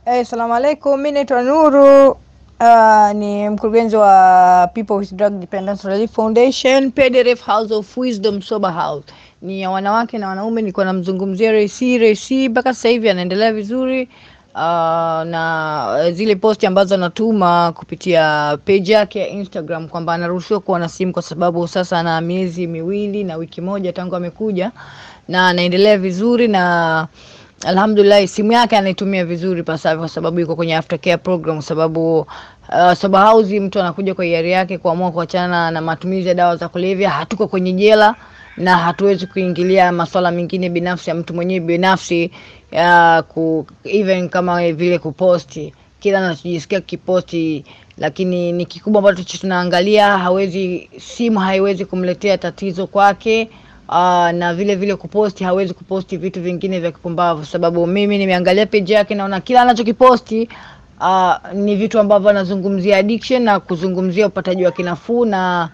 Assalamu alaikum, mimi naitwa Nuru. Ni mkurugenzi wa People with Drug Dependence Relief Foundation, PDF House of Wisdom Sober House. Ni ya wanawake na wanaume. Niko namzungumzia Resi mpaka sasa hivi anaendelea vizuri. Na zile posti ambazo anatuma kupitia page yake ya Instagram kwamba anaruhusiwa kuwa na simu kwa sababu sasa ana miezi 2 na wiki moja tangu amekuja na anaendelea vizuri, na alhamdulillah simu yake anaitumia vizuri pasavyo kwa sababu yuko kwenye aftercare program. Sababu sober house mtu anakuja kwa hiari yake kuamua kuachana na matumizi ya dawa za kulevya. Hatuko kwenye jela na hatuwezi kuingilia masuala mengine binafsi ya mtu mwenyewe binafsi, even kama vile kuposti kila anachojisikia kiposti, lakini ni kikubwa ambacho tunaangalia. Simu haiwezi kumletea tatizo kwake. Na vile kuposti hawezi kuposti vitu vingine vya kipumbavu, sababu mimi nimeangalia page yake naona kila anachokiposti ni vitu ambavyo anazungumzia addiction na kuzungumzia upataji wa kinafuu na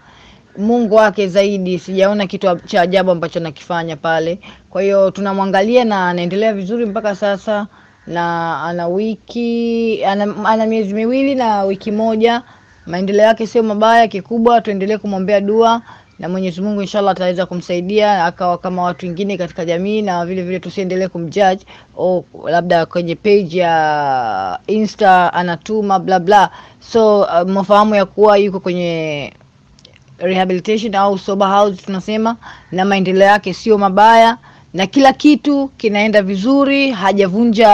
Mungu wake zaidi. Sijaona kitu cha ajabu ambacho anakifanya pale. Kwa hiyo tunamwangalia na anaendelea vizuri mpaka sasa, na ana miezi 2 na wiki moja. Maendeleo yake sio mabaya. Kikubwa tuendelee kumwombea dua na Mwenyezi Mungu inshallah ataweza kumsaidia akawa kama watu wengine katika jamii, na vile tusiendelee kumjudge labda kwenye page ya Insta anatuma bla bla. So mfahamu ya kuwa yuko kwenye rehabilitation au sober house tunasema, na maendeleo yake sio mabaya na kila kitu kinaenda vizuri. Hajavunja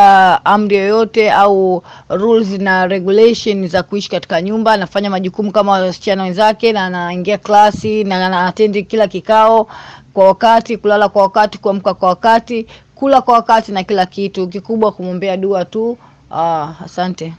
amri yoyote au rules na regulations za kuishi katika nyumba. Anafanya majukumu kama wasichana wenzake, na anaingia klasi na anaattend kila kikao kwa wakati, kulala kwa wakati, kuamka kwa wakati, kula kwa wakati na kila kitu. Kikubwa kumwombea dua tu. Asante.